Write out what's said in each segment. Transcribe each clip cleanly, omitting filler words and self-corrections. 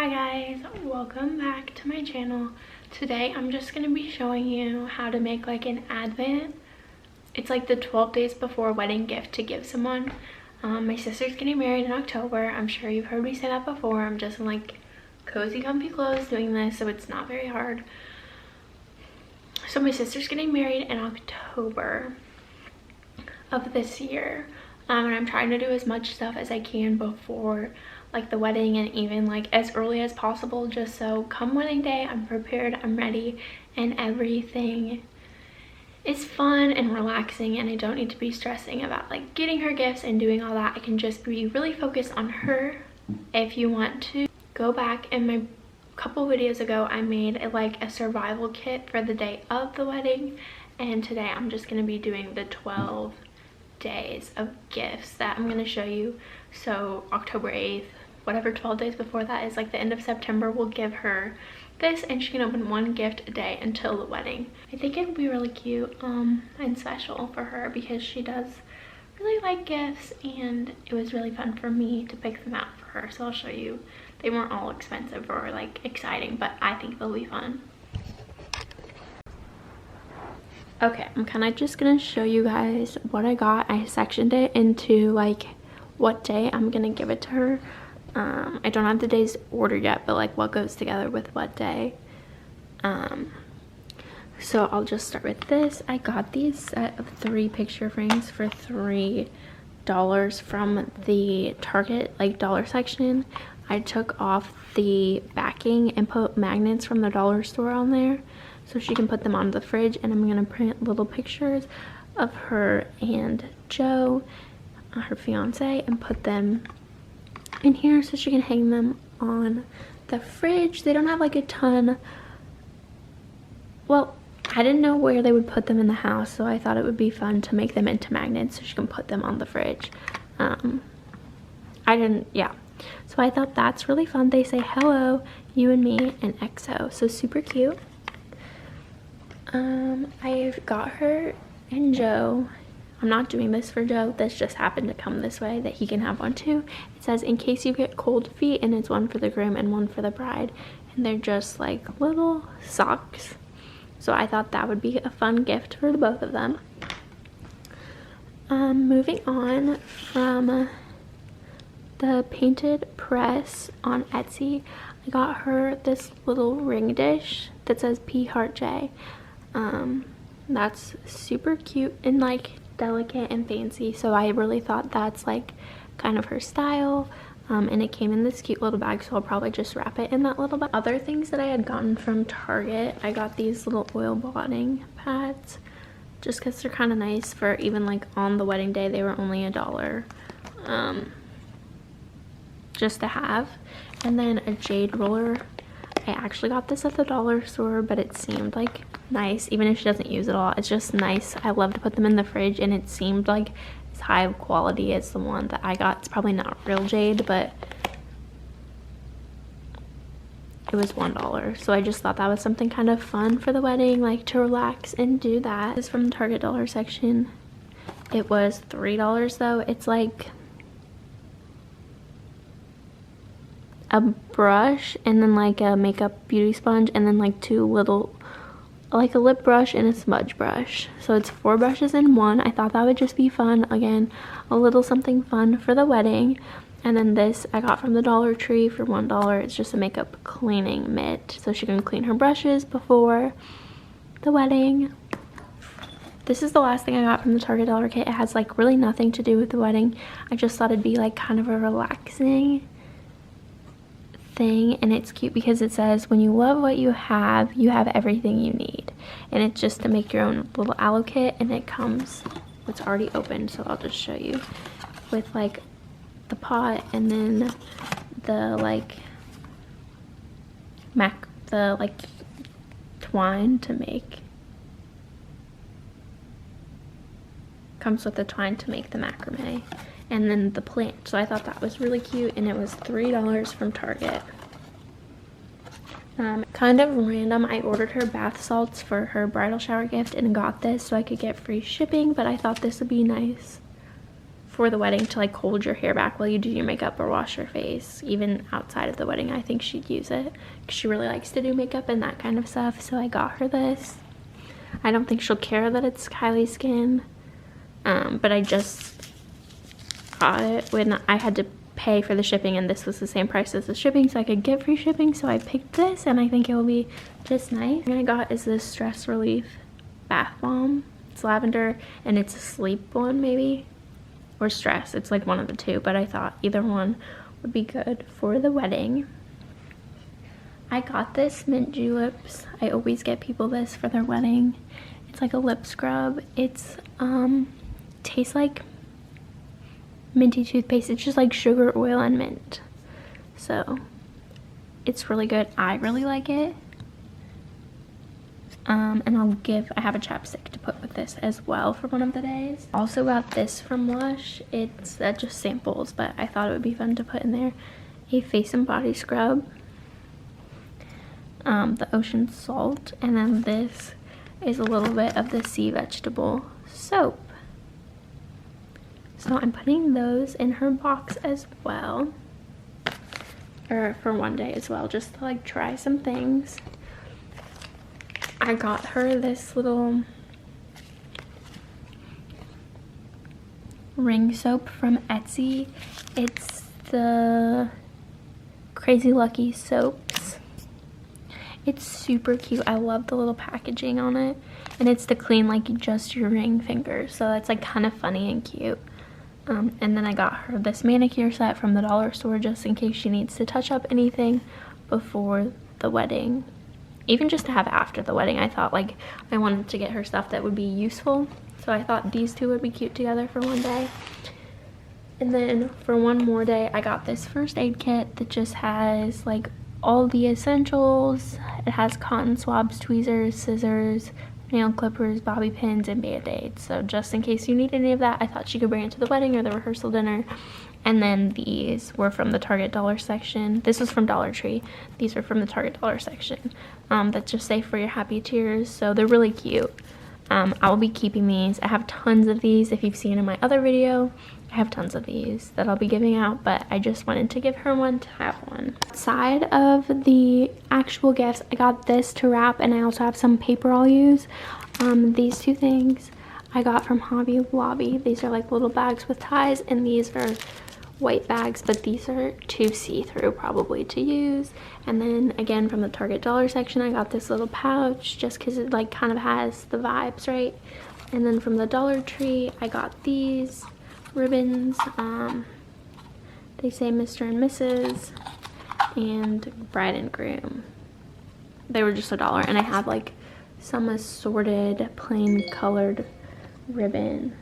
Hi guys, welcome back to my channel. Today I'm just going to be showing you how to make like an advent. It's like the 12 days before wedding gift to give someone. My sister's getting married in October. I'm sure you've heard me say that before. I'm just in like cozy comfy clothes doing this, so it's not very hard. So my sister's getting married in October of this year, and I'm trying to do as much stuff as I can before like the wedding, and even like as early as possible, just so come wedding day I'm prepared, I'm ready, and everything is fun and relaxing, and I don't need to be stressing about like getting her gifts and doing all that. I can just be really focused on her. If you want to go back in my couple videos ago, I made a survival kit for the day of the wedding, and today I'm just going to be doing the 12 days of gifts that I'm going to show you. So October 8th, whatever 12 days before that is, like the end of September, we'll give her this, and she can open one gift a day until the wedding. I think it would be really cute and special for her, because she does really like gifts, and it was really fun for me to pick them out for her. So I'll show you. They weren't all expensive or like exciting, but I think they'll be fun. Okay, I'm kind of just gonna show you guys what I got. I sectioned it into like what day I'm gonna give it to her. I don't have the days ordered yet, but like what goes together with what day. So I'll just start with this. I got these set of 3 picture frames for $3 from the Target like dollar section. I took off the backing and put magnets from the dollar store on there, so she can put them on the fridge, and I'm gonna print little pictures of her and Joe, her fiance, and put them in here so she can hang them on the fridge. They don't have like a ton, well, I didn't know where they would put them in the house, so I thought it would be fun to make them into magnets so she can put them on the fridge. So I thought that's really fun. They say hello, you and me, and XO, so super cute. I got her and Joe, I'm not doing this for Joe, this just happened to come this way that he can have one too. It says in case you get cold feet, and it's one for the groom and one for the bride, and they're just like little socks. So I thought that would be a fun gift for the both of them. Moving on from the Painted Press on Etsy, I got her this little ring dish that says P Heart J. That's super cute and like delicate and fancy, so I really thought that's like kind of her style. And it came in this cute little bag, so I'll probably just wrap it in that little bag. Other things that I had gotten from Target, I got these little oil blotting pads just because they're kind of nice for even like on the wedding day. They were only $1 just to have. And then a jade roller. I actually got this at the dollar store, but it seemed like nice, even if she doesn't use it all. It's just nice. I love to put them in the fridge, and it seemed like as high of quality as the one that I got. It's probably not real jade, but it was $1, so I just thought that was something kind of fun for the wedding, like to relax and do that. This is from the Target dollar section. It was $3 though. It's like a brush, and then like a makeup beauty sponge, and then like 2 little, like a lip brush and a smudge brush. So it's 4 brushes in one. I thought that would just be fun. Again, a little something fun for the wedding. And then this I got from the Dollar Tree for $1. It's just a makeup cleaning mitt, so she can clean her brushes before the wedding. This is the last thing I got from the Target dollar kit. It has like really nothing to do with the wedding. I just thought it'd be like kind of a relaxing thing, and it's cute because it says when you love what you have everything you need. And it's just to make your own little aloe kit, and it comes, it's already opened, so I'll just show you, with like the pot, and then the like twine to make, comes with the twine to make the macrame, and then the plant. So I thought that was really cute, and it was $3 from Target. Kind of random, I ordered her bath salts for her bridal shower gift and got this so I could get free shipping, but I thought this would be nice for the wedding to like hold your hair back while you do your makeup or wash your face. Even outside of the wedding, I think she'd use it because she really likes to do makeup and that kind of stuff. So I got her this. I don't think she'll care that it's Kylie Skin, but I just got it when I had to pay for the shipping, and this was the same price as the shipping, so I could get free shipping. So I picked this, and I think it will be just nice. The thing I got is this Stress Relief Bath Bomb. It's lavender, and it's a sleep one maybe, or stress. It's like one of the two, but I thought either one would be good for the wedding. I got this Mint Juleps. I always get people this for their wedding. It's like a lip scrub. It's tastes like minty toothpaste. It's just like sugar, oil, and mint. So it's really good. I really like it. And I have a chapstick to put with this as well for one of the days. Also got this from Lush. It's just samples, but I thought it would be fun to put in there. A face and body scrub. The ocean salt. And then this is a little bit of the sea vegetable soap. So I'm putting those in her box as well. Or for one day as well, just to like try some things. I got her this little ring soap from Etsy. It's the Crazy Lucky soaps. It's super cute. I love the little packaging on it. And it's to clean like just your ring fingers. So that's like kind of funny and cute. And then I got her this manicure set from the dollar store just in case she needs to touch up anything before the wedding. Even just to have after the wedding. I thought like I wanted to get her stuff that would be useful. So I thought these two would be cute together for one day. And then for one more day, I got this first aid kit that just has like all the essentials. It has cotton swabs, tweezers, scissors, nail clippers, bobby pins, and band-aids. So just in case you need any of that, I thought she could bring it to the wedding or the rehearsal dinner. And then these were from the Target dollar section. This was from Dollar Tree. These were from the Target dollar section. That's just safe for your happy tears. So they're really cute. I will be keeping these. I have tons of these. If you've seen in my other video, I have tons of these that I'll be giving out, but I just wanted to give her one to have one. Outside of the actual gifts, I got this to wrap, and I also have some paper I'll use. These two things I got from Hobby Lobby. These are like little bags with ties, and these are white bags, but these are too see-through probably to use. And then again from the Target dollar section, I got this little pouch just because it like kind of has the vibes, right? And then from the Dollar Tree, I got these ribbons. They say Mr. and Mrs. and bride and groom. They were just $1, and I have like some assorted plain colored ribbon.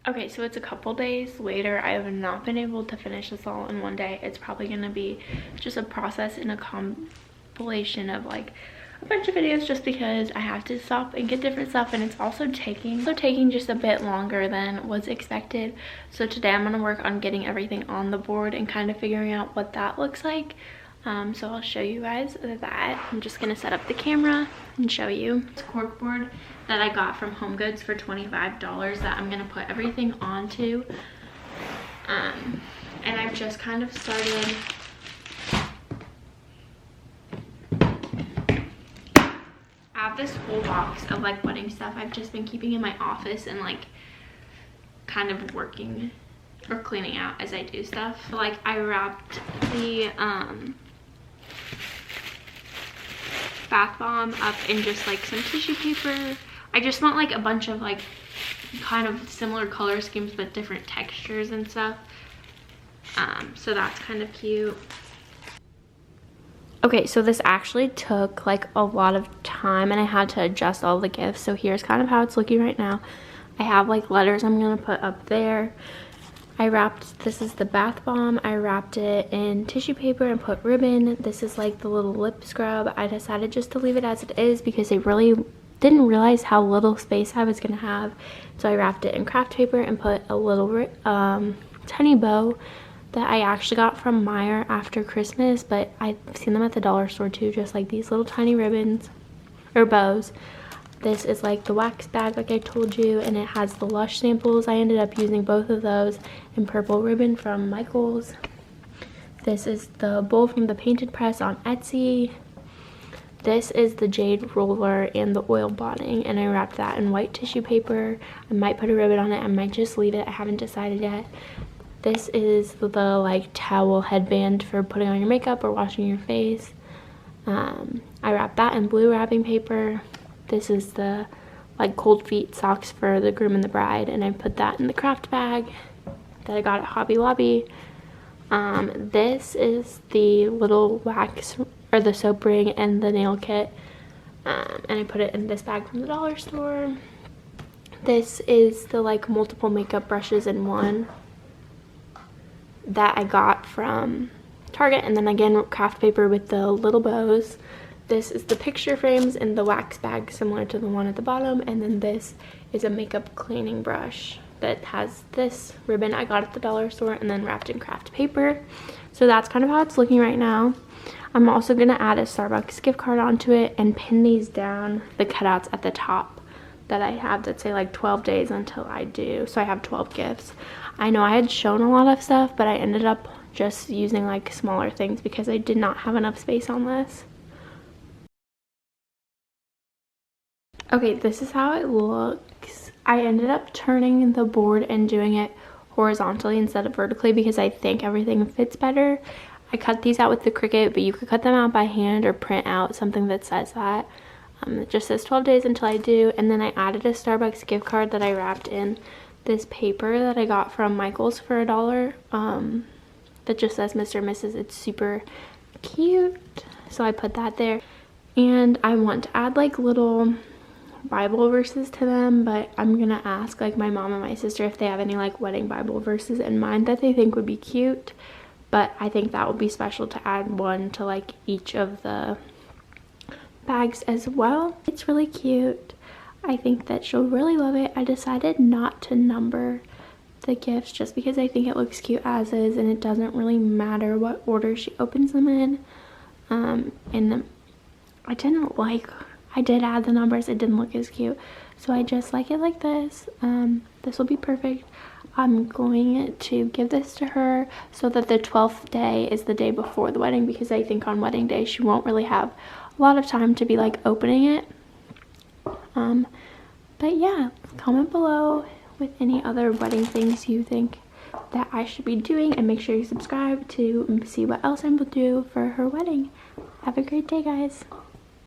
Okay, so it's a couple days later. I have not been able to finish this all in one day. It's probably going to be just a process and a compilation of like a bunch of videos just because I have to stop and get different stuff, and it's also taking just a bit longer than was expected. So today I'm going to work on getting everything on the board and kind of figuring out what that looks like. So I'll show you guys that. I'm just going to set up the camera and show you. It's cork board that I got from Home Goods for $25 that I'm going to put everything onto. And I've just kind of started I have this whole box of like wedding stuff I've just been keeping in my office and like kind of working or cleaning out as I do stuff. Like I wrapped the bath bomb up in just like some tissue paper. I just want like a bunch of like kind of similar color schemes but different textures and stuff. So that's kind of cute. Okay, so this actually took like a lot of time and I had to adjust all the gifts. So here's kind of how it's looking right now. I have like letters I'm gonna put up there. I wrapped, this is the bath bomb. I wrapped it in tissue paper and put ribbon. This is like the little lip scrub. I decided just to leave it as it is because I really didn't realize how little space I was gonna have. So I wrapped it in craft paper and put a little tiny bow that I actually got from Meijer after Christmas, but I've seen them at the dollar store too, just like these little tiny ribbons or bows. This is like the wax bag like I told you, and it has the Lush samples. I ended up using both of those in purple ribbon from Michaels. This is the bowl from the Painted Press on Etsy. This is the jade roller and the oil botting, and I wrapped that in white tissue paper. I might put a ribbon on it, I might just leave it, I haven't decided yet. This is the like towel headband for putting on your makeup or washing your face. I wrapped that in blue wrapping paper. This is the like cold feet socks for the groom and the bride, and I put that in the craft bag that I got at Hobby Lobby. This is the little wax or the soap ring and the nail kit, and I put it in this bag from the dollar store. This is the like multiple makeup brushes in one that I got from Target, and then again craft paper with the little bows. This is the picture frames in the wax bag similar to the one at the bottom, and then this is a makeup cleaning brush that has this ribbon I got at the dollar store and then wrapped in craft paper. So that's kind of how it's looking right now. I'm also going to add a Starbucks gift card onto it and pin these down, the cutouts at the top that I have that say like 12 days until I do. So I have 12 gifts. I know I had shown a lot of stuff, but I ended up just using like smaller things because I did not have enough space on this. Okay, this is how it looks. I ended up turning the board and doing it horizontally instead of vertically because I think everything fits better. I cut these out with the Cricut, but you could cut them out by hand or print out something that says that. It just says 12 days until I do, and then I added a Starbucks gift card that I wrapped in this paper that I got from Michaels for $1 that just says Mr. and Mrs. It's super cute, so I put that there. And I want to add like little Bible verses to them, but I'm gonna ask like my mom and my sister if they have any like wedding Bible verses in mind that they think would be cute. But I think that would be special to add one to like each of the bags as well. It's really cute. I think that she'll really love it. I decided not to number the gifts just because I think it looks cute as is, and it doesn't really matter what order she opens them in. And I did add the numbers, it didn't look as cute, so I just like it like this. This will be perfect. I'm going to give this to her so that the 12th day is the day before the wedding, because I think on wedding day she won't really have a lot of time to be like opening it. But yeah, comment below with any other wedding things you think that I should be doing, and make sure you subscribe to see what else I will do for her wedding. Have a great day, guys.